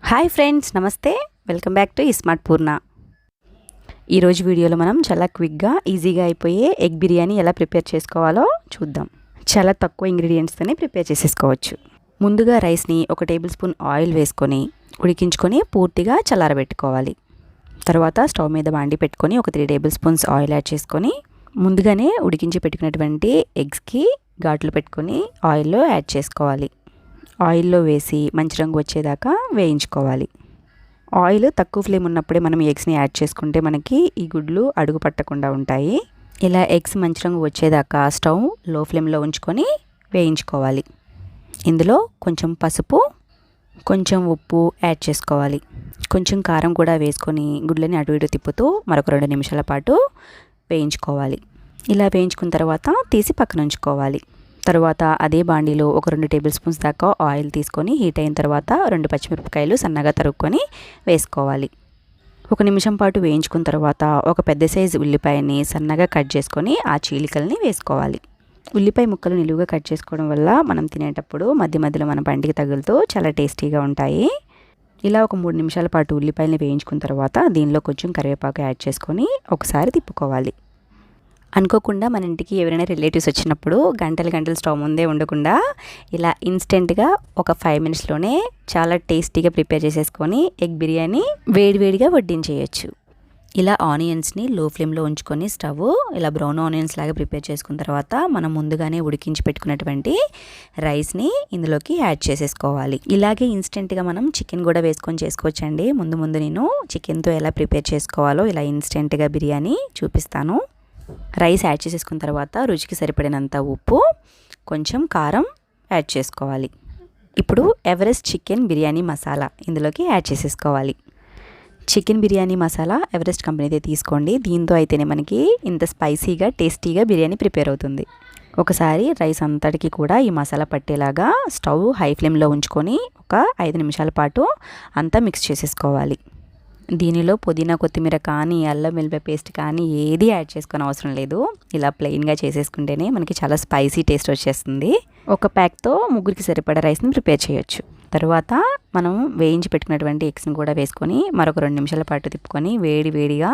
Hi friends, నమస్తే. Welcome back to ఇస్మార్ట్పూర్న. ఈరోజు వీడియోలో మనం చాలా క్విక్గా ఈజీగా అయిపోయే ఎగ్ బిర్యానీ ఎలా ప్రిపేర్ చేసుకోవాలో చూద్దాం. చాలా తక్కువ ఇంగ్రీడియంట్స్తోనే ప్రిపేర్ చేసేసుకోవచ్చు. ముందుగా రైస్ని 1 టేబుల్ స్పూన్ ఆయిల్ వేసుకొని ఉడికించుకొని పూర్తిగా చల్లారబెట్టుకోవాలి. తర్వాత స్టవ్ మీద బాండి పెట్టుకొని 3 టేబుల్ స్పూన్స్ ఆయిల్ యాడ్ చేసుకొని ముందుగానే ఉడికించి పెట్టుకున్నటువంటి ఎగ్స్కి ఘాట్లు పెట్టుకొని ఆయిల్లో యాడ్ చేసుకోవాలి. ఆయిల్లో వేసి మంచి రంగు వచ్చేదాకా వేయించుకోవాలి. ఆయిల్ తక్కువ ఫ్లేమ్ ఉన్నప్పుడే మనం ఎగ్స్ని యాడ్ చేసుకుంటే మనకి ఈ గుడ్లు అడుగు పట్టకుండా ఉంటాయి. ఇలా ఎగ్స్ మంచి రంగు వచ్చేదాకా స్టవ్ లో ఫ్లేమ్లో ఉంచుకొని వేయించుకోవాలి. ఇందులో కొంచెం పసుపు, కొంచెం ఉప్పు యాడ్ చేసుకోవాలి. కొంచెం కారం కూడా వేసుకొని గుడ్లని అటు ఇటు తిప్పుతూ మరొక 2 నిమిషాల పాటు వేయించుకోవాలి. ఇలా వేయించుకున్న తర్వాత తీసి పక్కన ఉంచుకోవాలి. తర్వాత అదే బాండీలో 2 టేబుల్ స్పూన్స్ దాకా ఆయిల్ తీసుకొని హీట్ అయిన తర్వాత 2 పచ్చిమిరపకాయలు సన్నగా తరుక్కొని వేసుకోవాలి. 1 నిమిషం పాటు వేయించుకున్న తర్వాత ఒక పెద్ద సైజు ఉల్లిపాయని సన్నగా కట్ చేసుకొని ఆ చీలికల్ని వేసుకోవాలి. ఉల్లిపాయ ముక్కలు నిలువుగా కట్ చేసుకోవడం వల్ల మనం తినేటప్పుడు మధ్య మధ్యలో మన పంటికి తగులుతూ చాలా టేస్టీగా ఉంటాయి. ఇలా ఒక 3 నిమిషాల పాటు ఉల్లిపాయలని వేయించుకున్న తర్వాత దీనిలో కొంచెం కరివేపాకు యాడ్ చేసుకొని ఒకసారి తిప్పుకోవాలి. అనుకోకుండా మన ఇంటికి ఎవరైనా రిలేటివ్స్ వచ్చినప్పుడు గంటలు స్టవ్ ముందే ఉండకుండా ఇలా ఇన్స్టెంట్గా ఒక 5 మినిట్స్లోనే చాలా టేస్టీగా ప్రిపేర్ చేసేసుకొని ఎగ్ బిర్యానీ వేడివేడిగా వడ్డించేయచ్చు. ఇలా ఆనియన్స్ని లో ఫ్లేమ్లో ఉంచుకొని స్టవ్ ఇలా బ్రౌన్ ఆనియన్స్ లాగా ప్రిపేర్ చేసుకున్న తర్వాత మనం ముందుగానే ఉడికించి పెట్టుకున్నటువంటి రైస్ని ఇందులోకి యాడ్ చేసేసుకోవాలి. ఇలాగే ఇన్స్టెంట్గా మనం చికెన్ కూడా వేసుకొని చేసుకోవచ్చండి. ముందు నేను చికెన్తో ఎలా ప్రిపేర్ చేసుకోవాలో ఇలా ఇన్స్టెంట్గా బిర్యానీ చూపిస్తాను. రైస్ యాడ్ చేసేసుకున్న తర్వాత రుచికి సరిపడినంత ఉప్పు, కొంచెం కారం యాడ్ చేసుకోవాలి. ఇప్పుడు ఎవరెస్ట్ చికెన్ బిర్యానీ మసాలా ఇందులోకి యాడ్ చేసేసుకోవాలి. చికెన్ బిర్యానీ మసాలా ఎవరెస్ట్ కంపెనీదే తీసుకోండి. దీంతో అయితేనే మనకి ఇంత స్పైసీగా టేస్టీగా బిర్యానీ ప్రిపేర్ అవుతుంది. ఒకసారి రైస్ అంతటికి కూడా ఈ మసాలా పట్టేలాగా స్టవ్ హై ఫ్లేమ్లో ఉంచుకొని ఒక 5 నిమిషాల పాటు అంతా మిక్స్ చేసేసుకోవాలి. దీనిలో పుదీనా, కొత్తిమీర కానీ అల్లం వెల్లుల్లి పేస్ట్ కానీ ఏది యాడ్ చేసుకొని అవసరం లేదు. ఇలా ప్లెయిన్గా చేసేసుకుంటేనే మనకి చాలా స్పైసీ టేస్ట్ వచ్చేస్తుంది. ఒక ప్యాక్తో 3కి సరిపడా రైస్ని ప్రిపేర్ చేయొచ్చు. తర్వాత మనం వేయించి పెట్టుకున్నటువంటి ఎగ్స్ని కూడా వేసుకొని మరొక 2 నిమిషాల పాటు తిప్పుకొని వేడిగా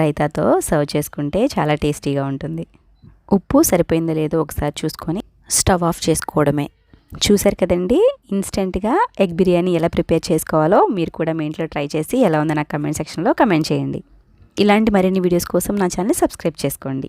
రైతాతో సర్వ్ చేసుకుంటే చాలా టేస్టీగా ఉంటుంది. ఉప్పు సరిపోయిందో లేదో ఒకసారి చూసుకొని స్టవ్ ఆఫ్ చేసుకోవడమే. చూసారు కదండి, ఇన్స్టెంట్గా ఎగ్ బిర్యానీ ఎలా ప్రిపేర్ చేసుకోవాలో మీరు కూడా మీ ఇంట్లో ట్రై చేసి ఎలా ఉందో నాకు కమెంట్ సెక్షన్లో కమెంట్ చేయండి. ఇలాంటి మరిన్ని వీడియోస్ కోసం నా ఛానల్ని సబ్స్క్రైబ్ చేసుకోండి.